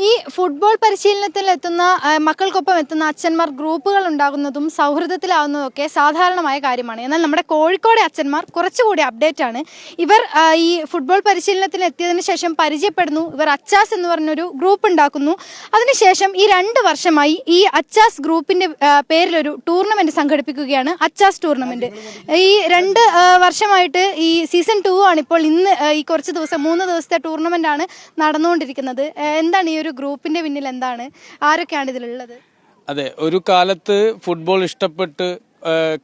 ഈ ഫുട്ബോൾ പരിശീലനത്തിലെത്തുന്ന മക്കൾക്കൊപ്പം എത്തുന്ന അച്ഛന്മാർ ഗ്രൂപ്പുകൾ ഉണ്ടാകുന്നതും സൗഹൃദത്തിലാവുന്നതും ഒക്കെ സാധാരണമായ കാര്യമാണ്. എന്നാൽ നമ്മുടെ കോഴിക്കോട് അച്ഛന്മാർ കുറച്ചുകൂടി അപ്ഡേറ്റ് ആണ്. ഇവർ ഈ ഫുട്ബോൾ പരിശീലനത്തിന് എത്തിയതിനു ശേഷം പരിചയപ്പെടുന്നു. ഇവർ അച്ചാസ് എന്ന് പറഞ്ഞൊരു ഗ്രൂപ്പ് ഉണ്ടാക്കുന്നു. അതിനുശേഷം ഈ 2 വർഷമായി ഈ അച്ചാസ് ഗ്രൂപ്പിന്റെ പേരിലൊരു ടൂർണമെന്റ് സംഘടിപ്പിക്കുകയാണ്. അച്ചാസ് ടൂർണമെന്റ് ഈ 2 വർഷമായിട്ട് ഈ സീസൺ 2 ആണ് ഇപ്പോൾ ഇന്ന് ഈ കുറച്ച് ദിവസം 3 ദിവസത്തെ ടൂർണമെന്റ് ആണ് നടന്നുകൊണ്ടിരിക്കുന്നത്. എന്താണ് ഈ ഒരു ഗ്രൂപ്പിന്റെ പിന്നിൽ, എന്താണ്, ആരൊക്കെയാണ് ഇതിലുള്ളത്? അതെ, ഒരു കാലത്ത് ഫുട്ബോൾ ഇഷ്ടപ്പെട്ട്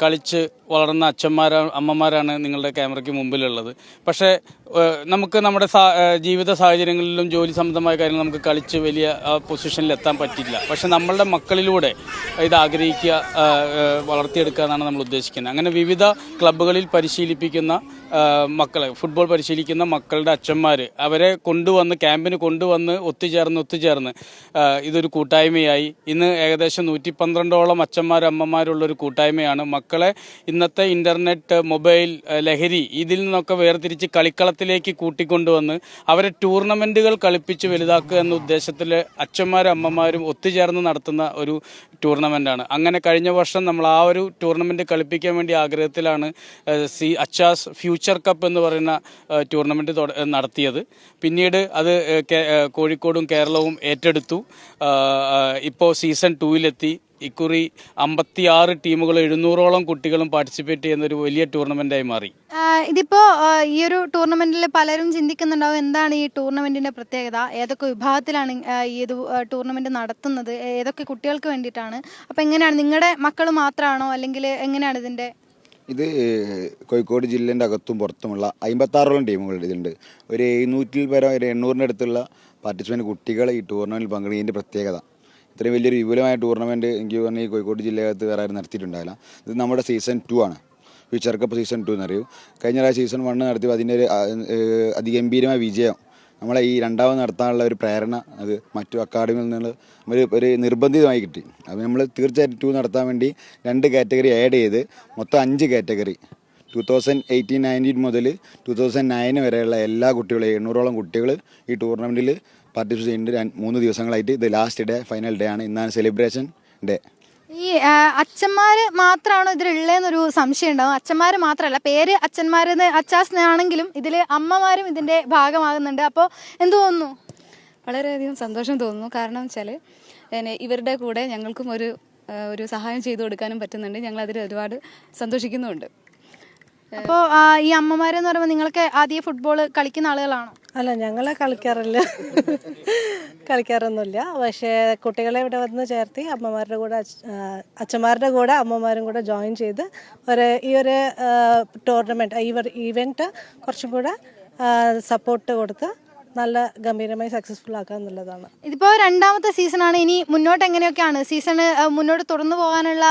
കളിച്ച് വളർന്ന അമ്മമാരാണ് നിങ്ങളുടെ ക്യാമറയ്ക്ക് മുമ്പിലുള്ളത്. പക്ഷേ നമുക്ക് നമ്മുടെ ജീവിത സാഹചര്യങ്ങളിലും ജോലി സംബന്ധമായ കാര്യങ്ങൾ നമുക്ക് കളിച്ച് വലിയ പൊസിഷനിൽ എത്താൻ പറ്റില്ല. പക്ഷെ നമ്മളുടെ മക്കളിലൂടെ ഇത് ആഗ്രഹിക്കുക, വളർത്തിയെടുക്കുക എന്നാണ് നമ്മൾ ഉദ്ദേശിക്കുന്നത്. അങ്ങനെ വിവിധ ക്ലബ്ബുകളിൽ പരിശീലിപ്പിക്കുന്ന മക്കളെ, ഫുട്ബോൾ പരിശീലിക്കുന്ന മക്കളുടെ അച്ഛന്മാർ അവരെ കൊണ്ടുവന്ന് ക്യാമ്പിന് കൊണ്ടുവന്ന് ഒത്തുചേർന്ന് ഇതൊരു കൂട്ടായ്മയായി ഇന്ന് ഏകദേശം 112ഓളം അമ്മമാരുള്ളൊരു കൂട്ടായ്മയാണ്. മക്കളെ ഇന്നത്തെ ഇന്റർനെറ്റ്, മൊബൈൽ, ലഹരി ഇതിൽ നിന്നൊക്കെ വേർതിരിച്ച് കളിക്കളത്തിലേക്ക് കൂട്ടിക്കൊണ്ടുവന്ന് അവരെ ടൂർണമെന്റുകൾ കളിപ്പിച്ച് വലുതാക്കുക എന്ന ഉദ്ദേശത്തിൽ അച്ഛന്മാരും അമ്മമാരും ഒത്തുചേർന്ന് നടത്തുന്ന ഒരു ടൂർണമെന്റാണ്. അങ്ങനെ കഴിഞ്ഞ വർഷം നമ്മൾ ആ ഒരു ടൂർണമെന്റ് കളിപ്പിക്കാൻ വേണ്ടി ആഗ്രഹത്തിലാണ് അച്ചാസ് ഫ്യൂച്ചർ കപ്പ് എന്ന് പറയുന്ന ടൂർണമെന്റ് നടത്തിയത്. പിന്നീട് അത് കോഴിക്കോടും കേരളവും ഏറ്റെടുത്തു. ഇപ്പോൾ സീസൺ 2-ലെത്തി. ഇക്കുറി 56 ടീമുകൾ, 700ഓളം കുട്ടികളും പാർട്ടിസിപ്പേറ്റ് ചെയ്യുന്ന ഒരു വലിയ ടൂർണമെന്റായി മാറി. ഇതിപ്പോ ഈ ഒരു ടൂർണമെന്റിൽ പലരും ചിന്തിക്കുന്നുണ്ടാവും, എന്താണ് ഈ ടൂർണമെന്റിന്റെ പ്രത്യേകത, ഏതൊക്കെ വിഭാഗത്തിലാണ് ഈ ഒരു ടൂർണമെന്റ് നടത്തുന്നത്, ഏതൊക്കെ കുട്ടികൾക്ക് വേണ്ടിയിട്ടാണ്, അപ്പൊ എങ്ങനെയാണ്, നിങ്ങളുടെ മക്കൾ മാത്രമാണോ അല്ലെങ്കിൽ എങ്ങനെയാണ് ഇതിന്റെ? ഇത് കോഴിക്കോട് ജില്ലേൻ്റെ അകത്തും പുറത്തുമുള്ള 56ഓളം ടീമുകൾ ഇതിലുണ്ട്. ഒരു 700 വരെ, ഒരു 800-ന്റെ അടുത്തുള്ള പാർട്ടിസിപ്പൻ്റ് കുട്ടികൾ ഈ ടൂർണമെന്റിൽ പങ്കെടുക്കുന്നതിൻ്റെ പ്രത്യേകത. ഇത്രയും വലിയൊരു വിപുലമായ ടൂർണമെൻറ്റ് എനിക്ക് പറഞ്ഞാൽ ഈ കോഴിക്കോട് ജില്ലകത്ത് വേറെ ആരും നടത്തിയിട്ടുണ്ടായില്ല. ഇത് നമ്മുടെ സീസൺ 2 ആണ്. Future cup season 2 എന്നറിയൂ. കഴിഞ്ഞ പ്രാവശ്യം സീസൺ 1 നടത്തിയപ്പോൾ അതിൻ്റെ ഒരു അതിഗംഭീരമായ വിജയം, നമ്മളെ ഈ രണ്ടാമത് നടത്താനുള്ള ഒരു പ്രേരണ അത് മറ്റു അക്കാഡമിയിൽ നിന്ന് ഒരു നിർബന്ധിതമായി കിട്ടി. അത് നമ്മൾ തീർച്ചയായിട്ടും 2 നടത്താൻ വേണ്ടി 2 കാറ്റഗറി ആഡ് ചെയ്ത് മൊത്തം 5 കാറ്റഗറി 2018-19 മുതൽ 2009 വരെയുള്ള എല്ലാ കുട്ടികളും, 800ഓളം കുട്ടികൾ ഈ ടൂർണമെൻറ്റിൽ പാർട്ടിസിപ്പേറ്റ് ചെയ്യുന്നുണ്ട്. 3 ദിവസങ്ങളായിട്ട്. ഇത് ലാസ്റ്റ് ഡേ, ഫൈനൽ ഡേ ആണ്. ഇന്നാണ് സെലിബ്രേഷൻ ഡേ. ഈ അച്ഛന്മാർ മാത്രമാണോ ഇതിലുള്ളതെന്നൊരു സംശയം ഉണ്ടാവും. അച്ഛന്മാർ മാത്രമല്ല, പേര് അച്ഛന്മാരെന്ന് അച്ചാസ് ആണെങ്കിലും ഇതിൽ അമ്മമാരും ഇതിൻ്റെ ഭാഗമാകുന്നുണ്ട്. അപ്പോൾ എന്ത് തോന്നുന്നു? വളരെയധികം സന്തോഷം തോന്നുന്നു. കാരണം വെച്ചാൽ ഇവരുടെ കൂടെ ഞങ്ങൾക്കും ഒരു സഹായം ചെയ്തു കൊടുക്കാനും പറ്റുന്നുണ്ട്. ഞങ്ങളതിൽ ഒരുപാട് സന്തോഷിക്കുന്നുമുണ്ട്. അപ്പോൾ ഈ അമ്മമാരെന്ന് പറയുമ്പോൾ നിങ്ങൾക്ക് ആദ്യം ഫുട്ബോൾ കളിക്കുന്ന ആളുകളാണോ? അല്ല, ഞങ്ങളെ കളിക്കാറൊന്നുമില്ല. പക്ഷേ കുട്ടികളെ ഇവിടെ വന്ന് ചേർത്തി അമ്മമാരുടെ കൂടെ, അച്ഛന്മാരുടെ കൂടെ അമ്മമാരും കൂടെ ജോയിൻ ചെയ്ത് ഈ ഒരു ടൂർണമെൻറ്റ്, ഈവെൻറ്റ് കുറച്ചും കൂടെ സപ്പോർട്ട് കൊടുത്ത് നല്ല ഗംഭീരമായി സക്സസ്ഫുൾ ആക്കുക എന്നുള്ളതാണ്. ഇതിപ്പോൾ 2ാമത്തെ സീസണാണ്. ഇനി മുന്നോട്ട് എങ്ങനെയൊക്കെയാണ് സീസണ് മുന്നോട്ട് തുടർന്നു പോകാനുള്ള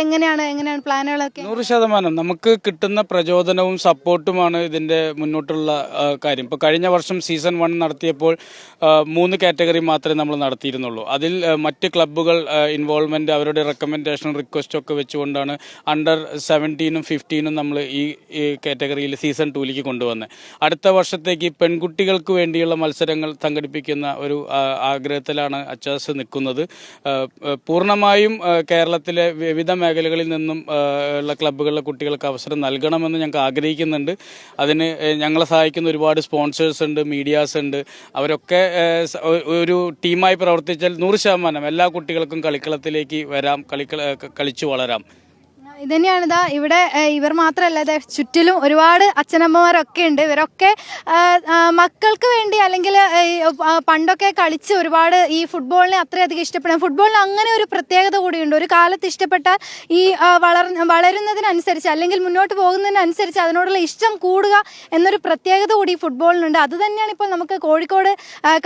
എങ്ങനെയാണ് പ്ലാനുകളൊക്കെ? 100% നമുക്ക് കിട്ടുന്ന പ്രചോദനവും സപ്പോർട്ടുമാണ് ഇതിന്റെ മുന്നോട്ടുള്ള കാര്യം. ഇപ്പോൾ കഴിഞ്ഞ വർഷം സീസൺ 1 നടത്തിയപ്പോൾ 3 കാറ്റഗറി മാത്രമേ നമ്മൾ നടത്തിയിരുന്നുള്ളൂ. അതിൽ മറ്റ് ക്ലബ്ബുകൾ ഇൻവോൾവ്മെന്റ്, അവരുടെ റെക്കമെൻഡേഷൻ, റിക്വസ്റ്റ് ഒക്കെ വെച്ചുകൊണ്ടാണ് അണ്ടർ 17-ഉം 15-ഉം നമ്മൾ ഈ കാറ്റഗറിയിൽ സീസൺ 2-ലേക്ക് കൊണ്ടുവന്നത്. അടുത്ത വർഷത്തേക്ക് പെൺകുട്ടികൾക്ക് വേണ്ടിയുള്ള മത്സരങ്ങൾ സംഘടിപ്പിക്കുന്ന ഒരു ആഗ്രഹത്തിലാണ് അച്ചാസ് നിൽക്കുന്നത്. പൂർണ്ണമായും കേരളത്തിലെ വിവിധ മേഖലകളിൽ നിന്നും ഉള്ള ക്ലബ്ബുകളിലെ കുട്ടികൾക്ക് അവസരം നൽകണമെന്ന് ഞങ്ങൾക്ക് ആഗ്രഹിക്കുന്നുണ്ട്. അതിന് ഞങ്ങളെ സഹായിക്കുന്ന ഒരുപാട് സ്പോൺസേഴ്സ് ഉണ്ട്, മീഡിയാസ് ഉണ്ട്. അവരൊക്കെ ഒരു ടീമായി പ്രവർത്തിച്ചാൽ 100% എല്ലാ കുട്ടികൾക്കും കളിക്കളത്തിലേക്ക് വരാം, കളിച്ചു വളരാം. ഇതന്നെയാണിതാ ഇവിടെ ഇവർ മാത്രമല്ല, ചുറ്റിലും ഒരുപാട് അച്ഛനമ്മമാരൊക്കെ ഉണ്ട്. ഇവരൊക്കെ മക്കൾക്ക് വേണ്ടി, അല്ലെങ്കിൽ പണ്ടൊക്കെ കളിച്ച് ഒരുപാട് ഈ ഫുട്ബോളിനെ അത്രയധികം ഇഷ്ടപ്പെടും. ഫുട്ബോളിന് അങ്ങനെ ഒരു പ്രത്യേകത കൂടിയുണ്ട്. ഒരു കാലത്ത് ഇഷ്ടപ്പെട്ടാൽ ഈ വളരുന്നതിനനുസരിച്ച്, അല്ലെങ്കിൽ മുന്നോട്ട് പോകുന്നതിനനുസരിച്ച് അതിനോടുള്ള ഇഷ്ടം കൂടുക എന്നൊരു പ്രത്യേകത കൂടി ഫുട്ബോളിനുണ്ട്. അത് തന്നെയാണ് ഇപ്പോൾ നമുക്ക് കോഴിക്കോട്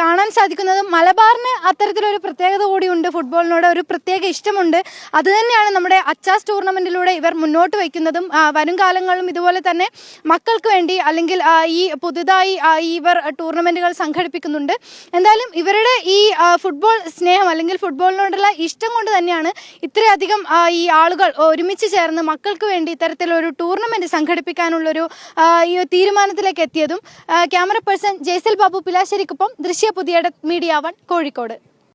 കാണാൻ സാധിക്കുന്നത്. മലബാറിന് അത്തരത്തിലൊരു പ്രത്യേകത കൂടിയുണ്ട്. ഫുട്ബോളിനോട് ഒരു പ്രത്യേക ഇഷ്ടമുണ്ട്. അത് തന്നെയാണ് നമ്മുടെ അച്ചാസ് ടൂർണമെന്റിലൂടെ പ്രവർത്തനങ്ങളിലൂടെ ഇവർ മുന്നോട്ട് വയ്ക്കുന്നതും വരും കാലങ്ങളിലും ഇതുപോലെ തന്നെ മക്കൾക്ക് വേണ്ടി അല്ലെങ്കിൽ ഈ പുതുതായി ഇവർ ടൂർണമെൻറ്റുകൾ സംഘടിപ്പിക്കുന്നുണ്ട്. എന്തായാലും ഇവരുടെ ഈ ഫുട്ബോൾ സ്നേഹം അല്ലെങ്കിൽ ഫുട്ബോളിനോടുള്ള ഇഷ്ടം കൊണ്ട് തന്നെയാണ് ഇത്രയധികം ഈ ആളുകൾ ഒരുമിച്ച് ചേർന്ന് മക്കൾക്ക് വേണ്ടി ഇത്തരത്തിലൊരു ടൂർണമെൻറ്റ് സംഘടിപ്പിക്കാനുള്ളൊരു ഈ തീരുമാനത്തിലേക്ക് എത്തിയതും. ക്യാമറ പേഴ്സൺ ജയ്സൽ ബാബു പിലാശ്ശേരിക്കൊപ്പം ദൃശ്യ പുതിയ മീഡിയ 1 കോഴിക്കോട്.